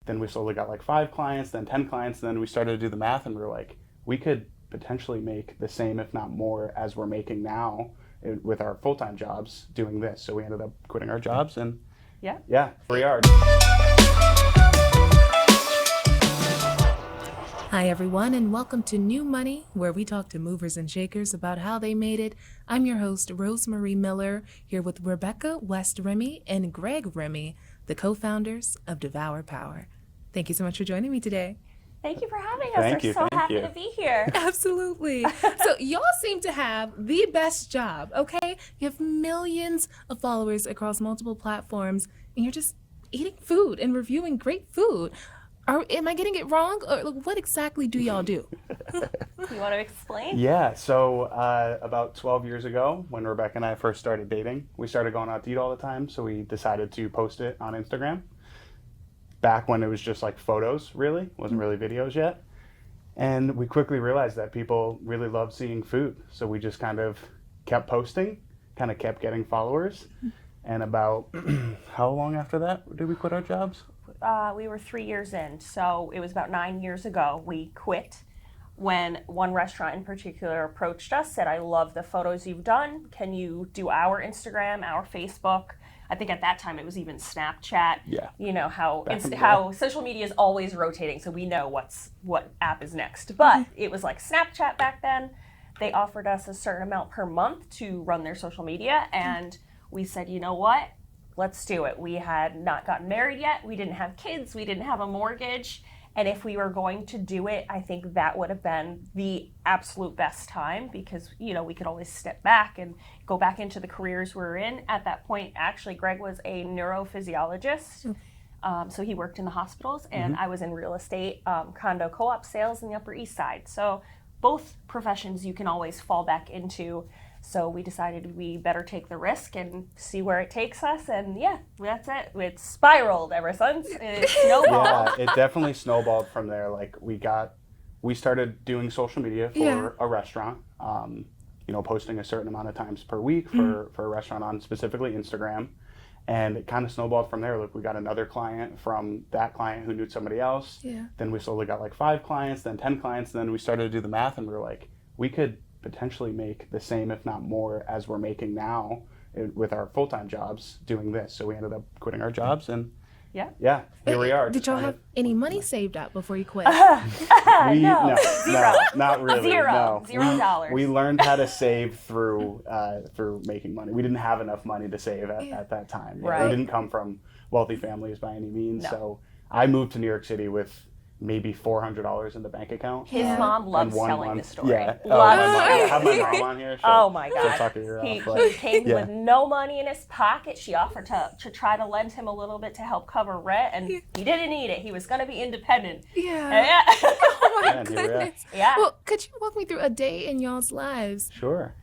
then we slowly got like 5 clients, then 10 clients, then we started to do the math and we were like, we could potentially make the same, if not more, as we're making now with our full-time jobs doing this. So we ended up quitting our jobs and yeah, here we are. Hi everyone, and welcome to New Money, where we talk to movers and shakers about how they made it. I'm your host, Rosemarie Miller, here with Rebecca Remmey and Greg Remmey, the co-founders of DEVOURPOWER. Thank you so much for joining me today. Thank you for having us. We're so happy to be here. Absolutely. So y'all seem to have the best job, okay? You have millions of followers across multiple platforms, and you're just eating food and reviewing great food. Am I getting it wrong? Or what exactly do y'all do? You want to explain? Yeah, so about 12 years ago, when Rebecca and I first started dating, we started going out to eat all the time, so we decided to post it on Instagram. Back when it was just like photos, really. Wasn't really videos yet. And we quickly realized that people really love seeing food. So we just kind of kept posting, kind of kept getting followers. And about, how long after that did we quit our jobs? We were 3 years in, so it was about 9 years ago we quit when one restaurant in particular approached us, said, I love the photos you've done. Can you do our Instagram, our Facebook? I think at that time it was even Snapchat. Yeah. You know how social media is always rotating, so we know what app is next. But it was like Snapchat back then. They offered us a certain amount per month to run their social media, and we said, you know what? Let's do it. We had not gotten married yet. We didn't have kids. We didn't have a mortgage. And if we were going to do it, I think that would have been the absolute best time because, you know, we could always step back and go back into the careers we were in. At that point, actually, Greg was a neurophysiologist. So he worked in the hospitals, and I was in real estate, condo co-op sales in the Upper East Side. So both professions you can always fall back into. So we decided we better take the risk and see where it takes us. And yeah, that's it. It's spiraled ever since. It snowballed. Yeah, it definitely snowballed from there. Like we started doing social media for a restaurant, posting a certain amount of times per week for a restaurant on specifically Instagram. And it kind of snowballed from there. Like we got another client from that client who knew somebody else. Yeah. Then we slowly got like 5 clients, then 10 clients. Then we started to do the math and we were like, we could potentially make the same, if not more, as we're making now with our full-time jobs doing this. So we ended up quitting our jobs and here we are. Did y'all have any money saved up before you quit? No, not really. $0. We learned how to save through making money. We didn't have enough money to save at that time. Right. We didn't come from wealthy families by any means. No. So I moved to New York City with maybe $400 in the bank account. His mom loves telling the story. Yeah. I have my mom on here. Oh my God. He came with no money in his pocket. She offered to try to lend him a little bit to help cover rent, and he didn't need it. He was going to be independent. Yeah. Oh my goodness. Yeah. Well, could you walk me through a day in y'all's lives? Sure.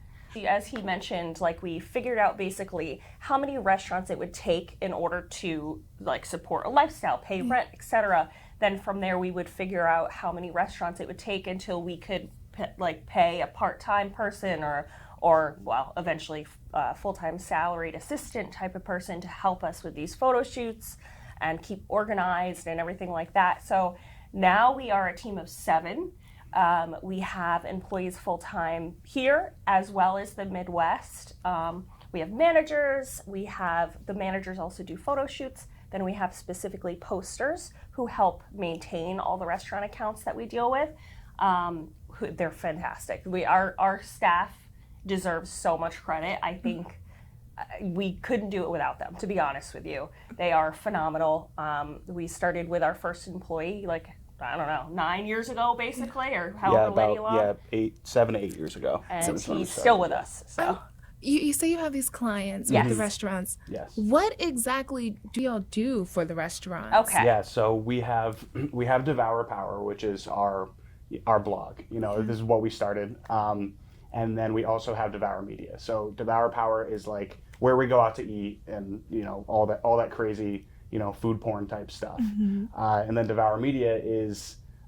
As he mentioned, like we figured out basically how many restaurants it would take in order to like support a lifestyle, pay rent, etc. Then from there we would figure out how many restaurants it would take until we could pay a part-time person or eventually a full-time salaried assistant type of person to help us with these photo shoots and keep organized and everything like that. So now we are a team of 7. We have employees full-time here as well as the Midwest. We have managers. The managers also do photo shoots. Then we have specifically posters who help maintain all the restaurant accounts that we deal with. They're fantastic. Our staff deserves so much credit. I think we couldn't do it without them, to be honest with you. They are phenomenal. We started with our first employee, 9 years ago, basically, or however many long. 7 to 8 years ago. And he's still with us, so. You say you have these clients with the restaurants. Yes. What exactly do y'all do for the restaurants? Okay. Yeah, so we have DEVOURPOWER, which is our blog. This is what we started. And then we also have Devour Media. So DEVOURPOWER is like where we go out to eat and all that crazy food porn type stuff. And then Devour Media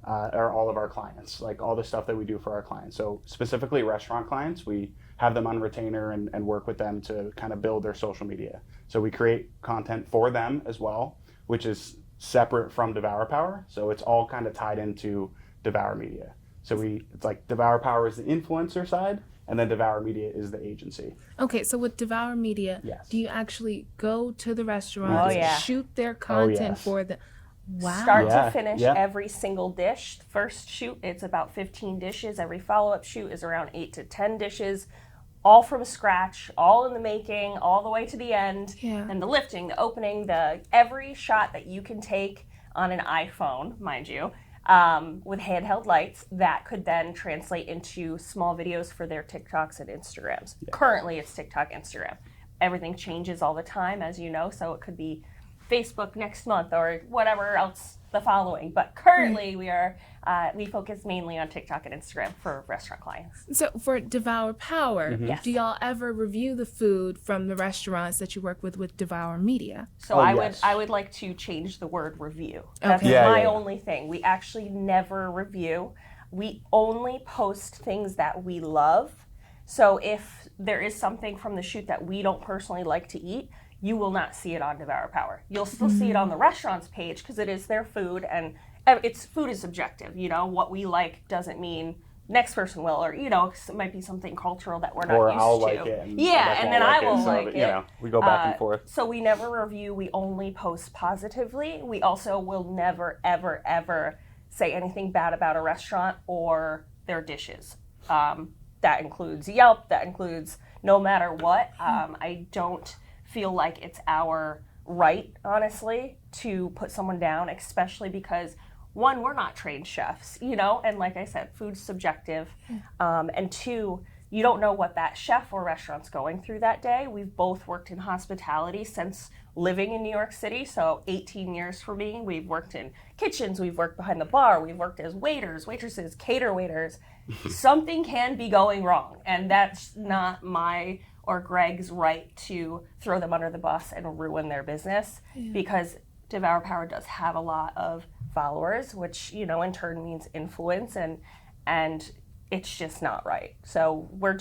are all of our clients, like all the stuff that we do for our clients. So specifically restaurant clients, we have them on retainer and work with them to kind of build their social media. So we create content for them as well, which is separate from DevourPower. So it's all kind of tied into Devour Media. So it's like DevourPower is the influencer side, and then Devour Media is the agency. Okay, so with Devour Media, Yes. do you actually go to the restaurants, shoot their content for the... Wow. Start to finish every single dish. First shoot, it's about 15 dishes. Every follow-up shoot is around 8 to 10 dishes, all from scratch, all in the making, all the way to the end. Yeah. And the lifting, the opening, every shot that you can take on an iPhone, mind you, with handheld lights, that could then translate into small videos for their TikToks and Instagrams. Yeah. Currently, it's TikTok, Instagram. Everything changes all the time, as you know, so it could be Facebook next month or whatever else the following. But currently we focus mainly on TikTok and Instagram for restaurant clients. So for DevourPower, Yes. do y'all ever review the food from the restaurants that you work with Devour Media? So I would like to change the word review. That's only thing. We actually never review. We only post things that we love. So if there is something from the shoot that we don't personally like to eat, you will not see it on DevourPower. You'll still see it on the restaurant's page because it is their food, and food is subjective. You know, what we like doesn't mean next person will, or it might be something cultural that we're not or used I'll to. like it. And and then I will like it. You know, we go back and forth. So we never review. We only post positively. We also will never, ever, ever say anything bad about a restaurant or their dishes. That includes Yelp. That includes no matter what. I don't feel like it's our right, honestly, to put someone down, especially because, one, we're not trained chefs, and like I said, food's subjective, and two, you don't know what that chef or restaurant's going through that day. We've both worked in hospitality since living in New York City, so 18 years for me. We've worked in kitchens, we've worked behind the bar, we've worked as waiters, waitresses, cater waiters. Something can be going wrong, and that's not my or Greg's right to throw them under the bus and ruin their business, because DevourPower does have a lot of followers, which, in turn means influence, and it's just not right. So we're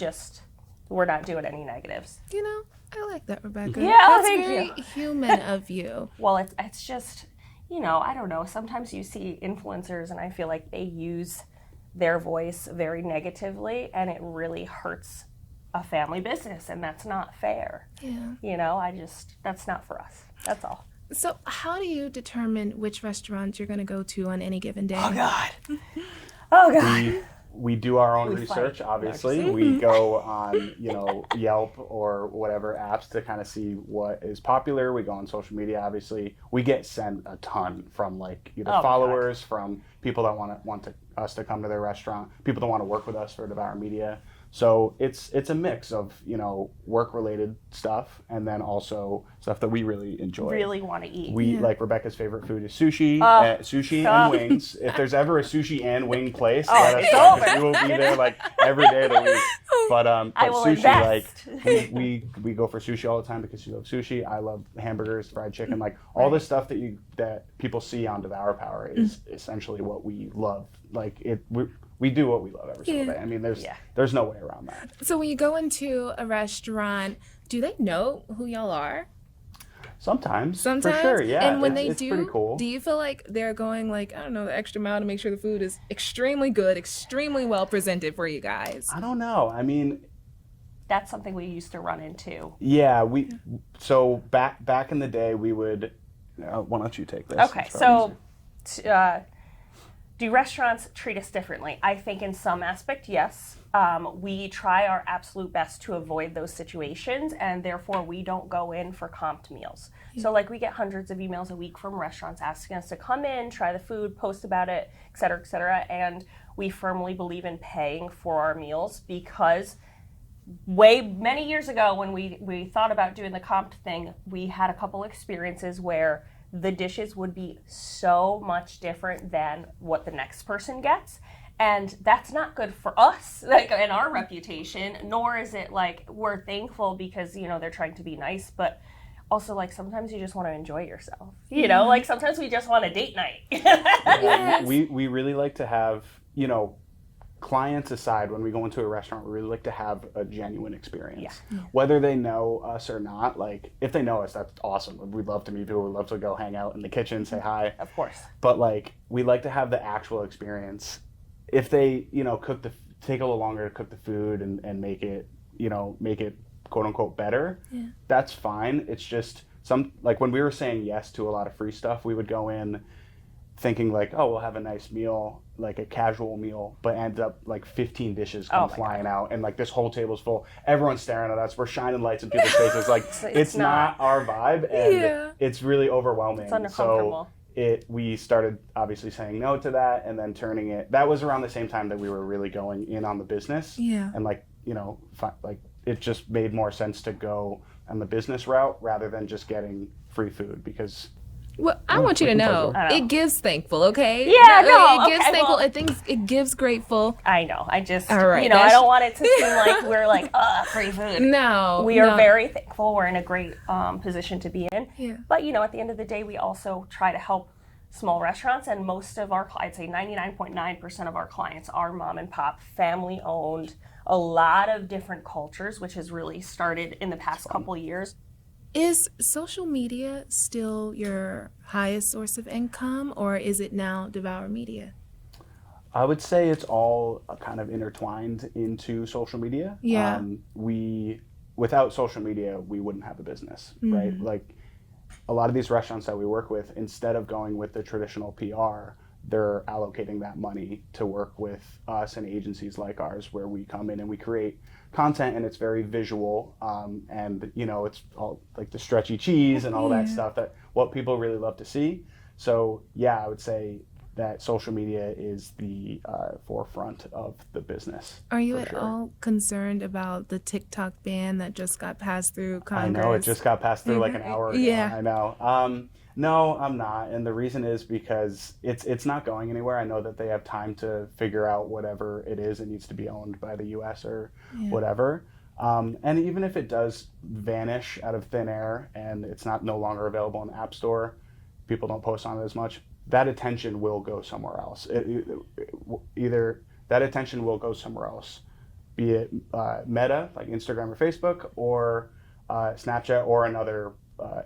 not doing any negatives. I like that, Rebecca. Yeah, that's thank very you. human of you. Well, it's just, I don't know. Sometimes you see influencers and I feel like they use their voice very negatively, and it really hurts a family business, and that's not fair. Yeah. That's not for us. That's all. So how do you determine which restaurant you're going to go to on any given day? Oh, God. We do our own research, obviously. We go on, Yelp or whatever apps to kind of see what is popular. We go on social media, obviously. We get sent a ton from either followers, from people that want us to come to their restaurant, people that want to work with us for Devour Media. So it's a mix of, work-related stuff and then also stuff that we really enjoy. Really want to eat. Like Rebecca's favorite food is sushi, and wings. If there's ever a sushi and wing place, let us know, because we will be there every day of the week. But sushi, we go for sushi all the time because she loves sushi. I love hamburgers, fried chicken, all the stuff that people see on DevourPower is essentially what we love. We do what we love every single day. I mean, there's no way around that. So when you go into a restaurant, do they know who y'all are? Sometimes. For sure, yeah. And when it's they do, pretty cool. Do you feel like they're going the extra mile to make sure the food is extremely good, extremely well presented for you guys? I don't know. I mean, that's something we used to run into. Yeah, so back in the day we would. Why don't you take this? Okay, so. Do restaurants treat us differently? I think in some aspect, yes. We try our absolute best to avoid those situations, and therefore we don't go in for comped meals. So we get hundreds of emails a week from restaurants asking us to come in, try the food, post about it, et cetera, and we firmly believe in paying for our meals, because many years ago when we thought about doing the comped thing, we had a couple experiences where the dishes would be so much different than what the next person gets. And that's not good for us, and our reputation, nor is it we're thankful because, they're trying to be nice, but also sometimes you just want to enjoy yourself. Sometimes we just want a date night. Yes. We really like to have, clients aside, when we go into a restaurant, we really like to have a genuine experience. Yeah. Whether they know us or not, like, if they know us, that's awesome. We'd love to meet people. We'd love to go hang out in the kitchen, say hi. Of course. But, like, we like to have the actual experience. If they, take a little longer to cook the food and make it, quote unquote better, that's fine. It's just like when we were saying yes to a lot of free stuff, we would go in thinking like, oh, we'll have a nice meal, like a casual meal, but ends up like 15 dishes come flying out, and like this whole table's full. Everyone's staring at us. We're shining lights in people's faces. Like it's not our vibe, and it's really overwhelming. It's uncomfortable. So we started obviously saying no to that, and then turning it. That was around the same time that we were really going in on the business. Yeah. And like it just made more sense to go on the business route rather than just getting free food because. Well, I want you to know, it gives thankful, okay? Yeah, it gives thankful. Well, it gives grateful. I know. I just, all right, I don't want it to seem like we're like, free food. No. We are very thankful. We're in a great position to be in. Yeah. But, at the end of the day, we also try to help small restaurants, and most of our, I'd say 99.9% of our clients are mom and pop, family owned, a lot of different cultures, which has really started in the past couple years. Is social media still your highest source of income, or is it now Devour Media? I would say it's all kind of intertwined into social media. Yeah. Without social media, we wouldn't have a business, right? Like a lot of these restaurants that we work with, instead of going with the traditional PR, they're allocating that money to work with us and agencies like ours, where we come in and we create content, and it's very visual, and it's all like the stretchy cheese and all that stuff, that what people really love to see. So I would say that social media is the forefront of the business. Are you at all concerned about the TikTok ban that just got passed through Congress? I know, it just got passed through like an hour ago. Yeah. I know. No, I'm not, and the reason is because it's not going anywhere. I know that they have time to figure out whatever it is. It needs to be owned by the U.S. or whatever. And even if it does vanish out of thin air and it's no longer available in the App Store, people don't post on it as much, that attention will go somewhere else. Either that attention will go somewhere else, be it Meta, like Instagram or Facebook, or Snapchat, or another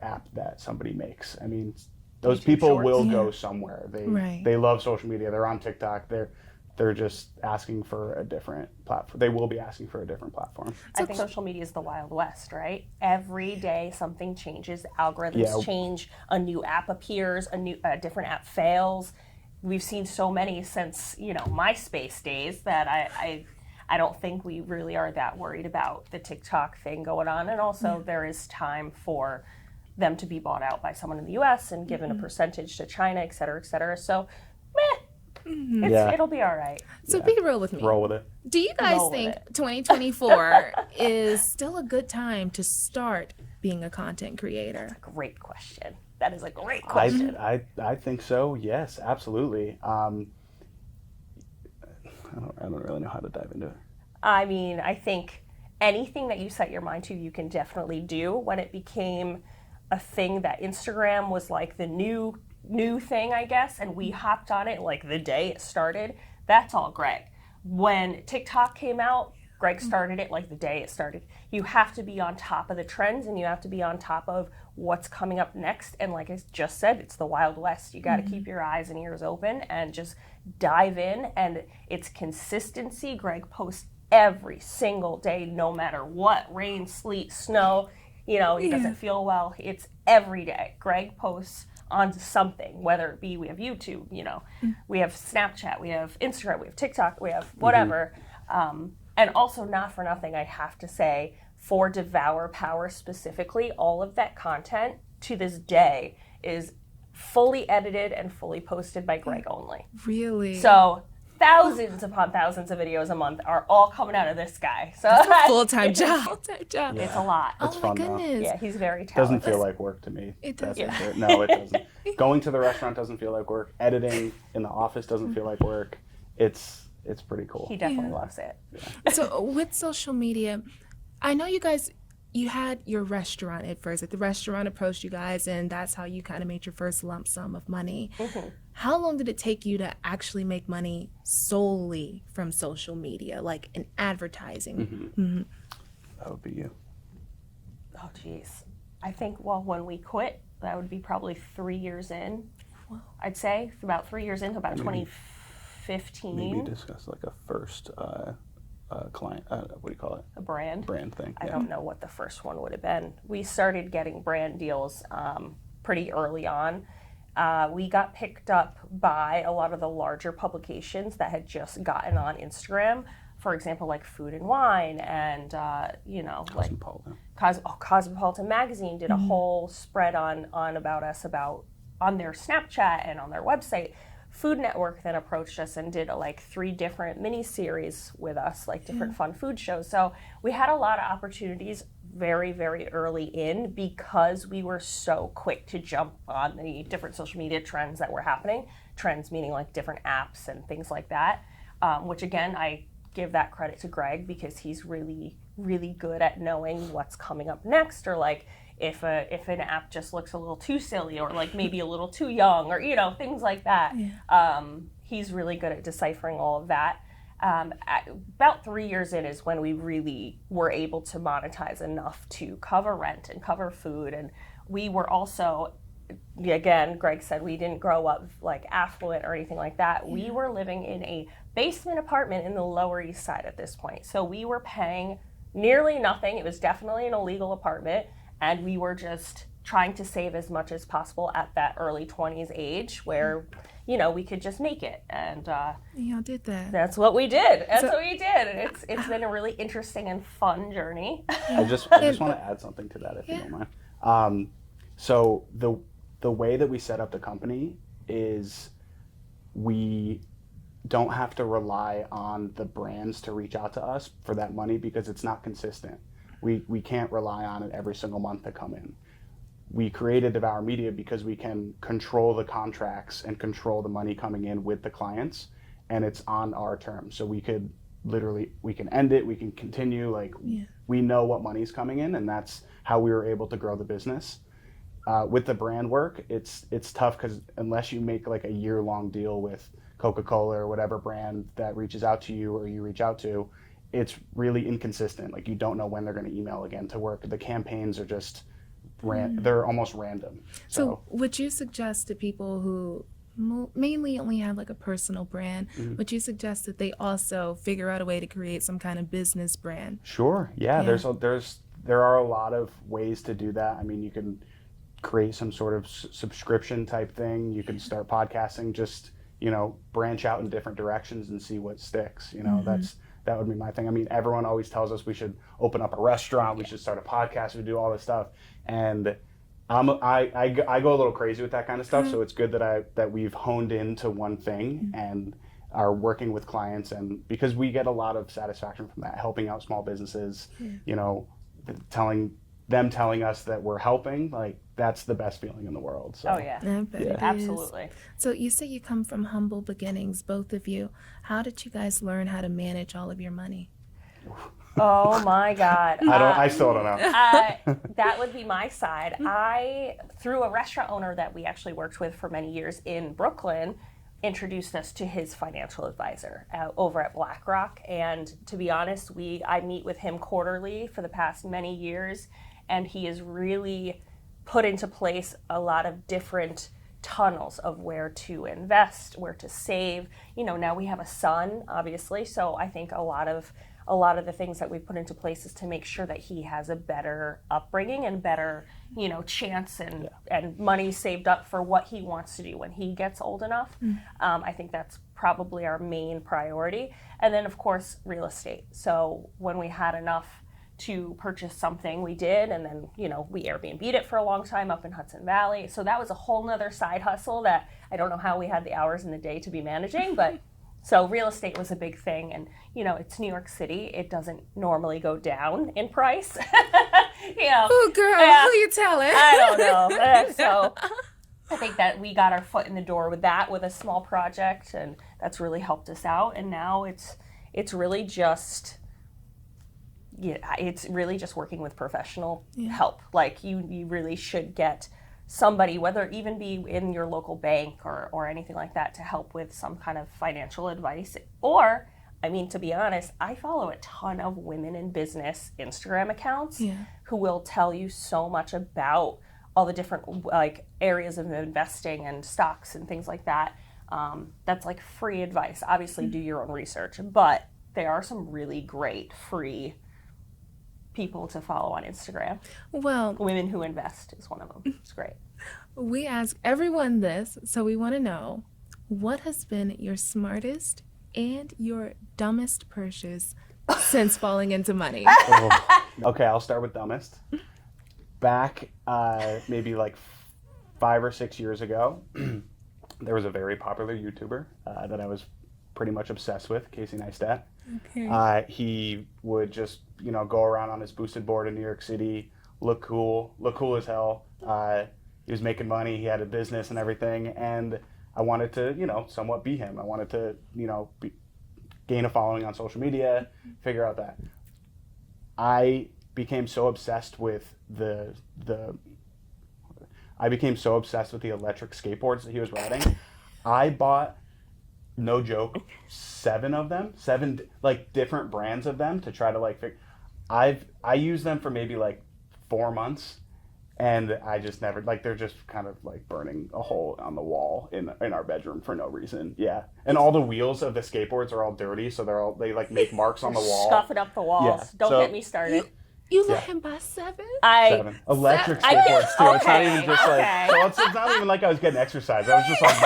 app that somebody makes. I mean, those people will go somewhere. They love social media. They're on TikTok. They're just asking for a different platform. They will be asking for a different platform. I think social media is the Wild West, right? Every day something changes. The algorithms change. A new app appears. A different app fails. We've seen so many since MySpace days that I don't think we really are that worried about the TikTok thing going on. And also there is time for them to be bought out by someone in the U.S. and given a percentage to China, et cetera, et cetera. So, it'll be all right. So be real with me. Roll with it. Do you guys think 2024 is still a good time to start being a content creator? Great question. That is a great question. I think so. Yes, absolutely. I don't really know how to dive into it. I mean, I think anything that you set your mind to, you can definitely do. When it became a thing that Instagram was like the new thing, I guess, and we hopped on it like the day it started, that's all Greg. When TikTok came out, Greg started it like the day it started. You have to be on top of the trends, and you have to be on top of what's coming up next. And like I just said, it's the Wild West. You got to keep your eyes and ears open and just dive in. And it's consistency. Greg posts every single day, no matter what, rain, sleet, snow, he doesn't feel well. It's every day. Greg posts on something, whether it be we have YouTube, we have Snapchat, we have Instagram, we have TikTok, we have whatever. And also, not for nothing, I have to say, for DeVOURPOWER specifically, all of that content to this day is fully edited and fully posted by Greg only. Really? So thousands upon thousands of videos a month are all coming out of this guy. So it's a full-time job. Yeah. It's a lot. It's oh fun, my goodness. though. Yeah, he's very talented. Doesn't feel like work to me. It doesn't. That's for sure. No, it doesn't. Going to the restaurant doesn't feel like work. Editing in the office doesn't feel like work. It's pretty cool. He definitely loves it. So with social media, I know you guys you had your restaurant at first. Like the restaurant approached you guys, and that's how you kind of made your first lump sum of money. Mm-hmm. How long did it take you to actually make money solely from social media, like in advertising? Mm-hmm. Mm-hmm. That would be you. Oh, geez. I think, well, when we quit, that would be probably 3 years in. Wow. I'd say about 3 years into about 2015. Maybe discuss like a first client, what do you call it? A brand. Brand thing. I don't know what the first one would have been. We started getting brand deals pretty early on. We got picked up by a lot of the larger publications that had just gotten on Instagram. For example, like Food and Wine and, Cosmopolitan. Cosmopolitan Magazine did a whole spread on about us on their Snapchat and on their website. Food Network then approached us and did like 3 different mini-series with us, like different fun food shows. So we had a lot of opportunities very, very early in because we were so quick to jump on the different social media trends that were happening. Trends meaning like different apps and things like that, which again, I give that credit to Greg because he's really, really good at knowing what's coming up next, or like if an app just looks a little too silly or like maybe a little too young or things like that. He's really good at deciphering all of that. About 3 years in is when we really were able to monetize enough to cover rent and cover food. And we were also, again, Greg said we didn't grow up like affluent or anything like that. We were living in a basement apartment in the Lower East Side at this point. So we were paying nearly nothing. It was definitely an illegal apartment. And we were just trying to save as much as possible at that early 20s age where, we could just make it. And y'all did that. that's what we did. What we did. And it's been a really interesting and fun journey. I just want to add something to that, if you don't mind. So the way that we set up the company is we don't have to rely on the brands to reach out to us for that money because it's not consistent. We can't rely on it every single month to come in. We created Devour Media because we can control the contracts and control the money coming in with the clients, and it's on our terms. So we can end it, we can continue, we know what money's coming in, and that's how we were able to grow the business. With the brand work, it's tough because unless you make like a year-long deal with Coca-Cola or whatever brand that reaches out to you or you reach out to, it's really inconsistent. Like you don't know when they're going to email again to work. The campaigns are just they're almost random. So would you suggest to people who mainly only have like a personal brand, would you suggest that they also figure out a way to create some kind of business brand? Sure. Yeah. There are a lot of ways to do that. I mean, you can create some sort of subscription type thing. You can start podcasting, just, branch out in different directions and see what sticks. That would be my thing. I mean, everyone always tells us we should open up a restaurant, we should start a podcast, we do all this stuff. And I go a little crazy with that kind of stuff. So it's good that we've honed into one thing and are working with clients, and because we get a lot of satisfaction from that, helping out small businesses, telling us that we're helping, like that's the best feeling in the world. So. Oh yeah, absolutely. So you say you come from humble beginnings, both of you. How did you guys learn how to manage all of your money? Oh my God. I still don't know. That would be my side. Through a restaurant owner that we actually worked with for many years in Brooklyn, introduced us to his financial advisor over at BlackRock. And to be honest, I meet with him quarterly for the past many years, and he has really put into place a lot of different tunnels of where to invest, where to save. Now we have a son, obviously, so I think a lot of the things that we put into place is to make sure that he has a better upbringing and better, chance and money saved up for what he wants to do when he gets old enough. I think that's probably our main priority. And then, of course, real estate. So when we had enough to purchase something, we did, and then, we Airbnb'd it for a long time up in Hudson Valley. So that was a whole nother side hustle that I don't know how we had the hours in the day to be managing, but so real estate was a big thing, and it's New York City. It doesn't normally go down in price. Oh, girl, who you telling? I don't know. So I think that we got our foot in the door with a small project, and that's really helped us out. And now it's really just yeah, it's really just working with professional help. Like you really should get somebody, whether it even be in your local bank or anything like that, to help with some kind of financial advice. Or, I mean, to be honest, I follow a ton of women in business Instagram accounts who will tell you so much about all the different like areas of investing and stocks and things like that. That's like free advice. Obviously, do your own research, but there are some really great free people to follow on Instagram. Well, Women Who Invest is one of them. It's great. we ask everyone this, so we want to know, what has been your smartest and your dumbest purchase since falling into money? Okay, I'll start with dumbest. Back maybe like 5 or 6 years ago, there was a very popular YouTuber that I was pretty much obsessed with, Casey Neistat. Okay. He would just, go around on his boosted board in New York City, look cool as hell. He was making money, he had a business and everything, and I wanted to, somewhat be him. I wanted to, gain a following on social media, figure out that. I became so obsessed with the electric skateboards that he was riding. I bought, no joke, 7 of them, 7 like different brands of them to try to like figure. I used them for maybe like 4 months, and I just never, like, they're just kind of like burning a hole on the wall in our bedroom for no reason. Yeah, and all the wheels of the skateboards are all dirty, so they like make marks on the wall. Scuffing up the walls. Yeah. Don't get me started. You let him buy 7? 7 electric skateboards too. It's not even just like, so it's not even like I was getting exercise. I was just like,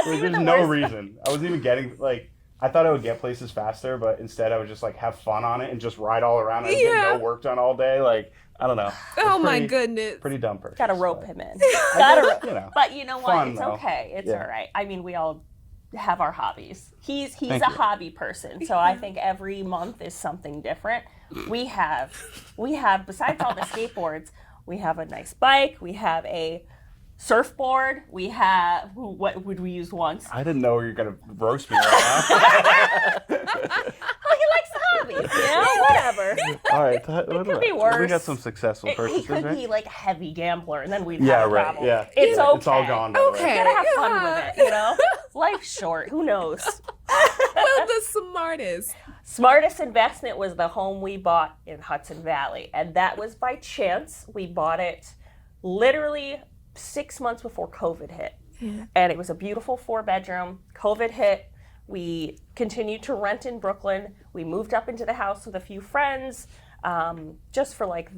there's no reason. I wasn't even getting, like, I thought I would get places faster, but instead I would just like have fun on it and just ride all around and get no work done all day. Like, I don't know. Oh my goodness. Pretty dumb person. Gotta rope him in. But you know what? Fun, it's though. okay. It's all right. I mean, we all have our hobbies. He's a hobby person, so I think every month is something different. We have besides all the skateboards, we have a nice bike. We have a surfboard. We have, what would we use once? I didn't know you were gonna roast me right now. Well, he likes the hobbies, whatever. All right, It could be worse. We got some successful purchases, He could right? be like a heavy gambler, and then we'd have a problem. Yeah. It's okay. It's all gone. By the way. Okay. You gotta have fun with it, Life's short. Who knows? Well, the smartest. Smartest investment was the home we bought in Hudson Valley, and that was by chance. We bought it literally 6 months before COVID hit, and it was a beautiful 4-bedroom. COVID hit. We continued to rent in Brooklyn. We moved up into the house with a few friends, just for like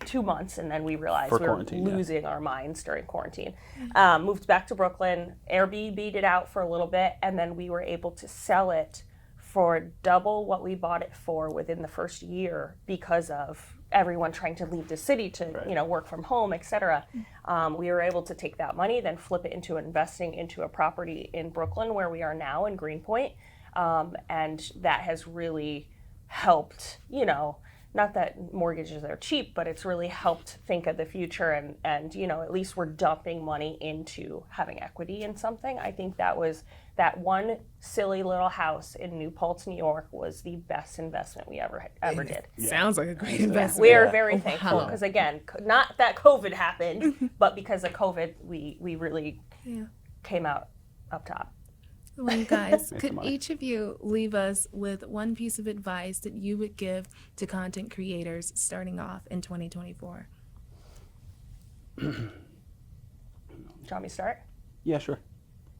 2 months, and then we realized we were losing our minds during quarantine. Moved back to Brooklyn, Airbnb'd it out for a little bit, and then we were able to sell it for double what we bought it for within the first year because of everyone trying to leave the city to work from home, etc. We were able to take that money, then flip it into investing into a property in Brooklyn where we are now in Greenpoint, and that has really helped. Not that mortgages are cheap, but it's really helped think of the future, and at least we're dumping money into having equity in something. I think that one silly little house in New Paltz, New York was the best investment we ever did. Sounds like a great investment. We are very thankful because, again, not that COVID happened, but because of COVID, we really came out up top. Well, guys, could each of you leave us with one piece of advice that you would give to content creators starting off in 2024? Do you want me to start? Yeah, sure.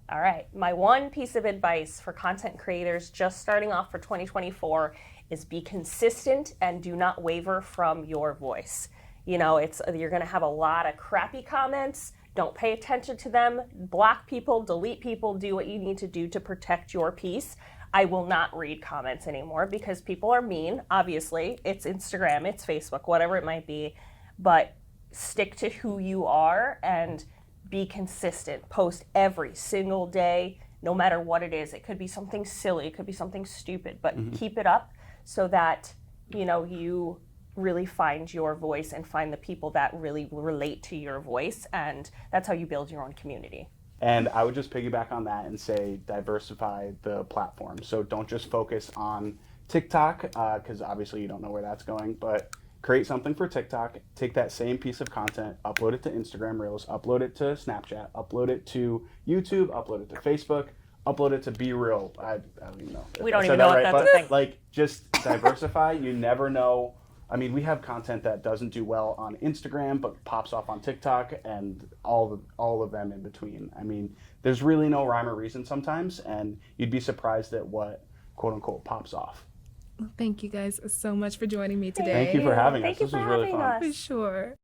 All right. My one piece of advice for content creators just starting off for 2024 is be consistent and do not waver from your voice. You're going to have a lot of crappy comments. Don't pay attention to them. Block people, delete people, do what you need to do to protect your peace. I will not read comments anymore because people are mean, obviously. It's Instagram, it's Facebook, whatever it might be. But stick to who you are and be consistent. Post every single day, no matter what it is. It could be something silly, it could be something stupid, but keep it up so that, you really find your voice and find the people that really relate to your voice, and that's how you build your own community. And I would just piggyback on that and say diversify the platform. So don't just focus on TikTok, because obviously you don't know where that's going, but create something for TikTok, take that same piece of content, upload it to Instagram Reels, upload it to Snapchat, upload it to YouTube, upload it to Facebook, upload it to Be Real. I don't even know. We don't even know if that's a thing. Like, just diversify. You never know. I mean, we have content that doesn't do well on Instagram, but pops off on TikTok, and all of them in between. I mean, there's really no rhyme or reason sometimes, and you'd be surprised at what, quote unquote, pops off. Thank you guys so much for joining me today. Thank you for having us. Thank you This for was really having fun. us. For sure.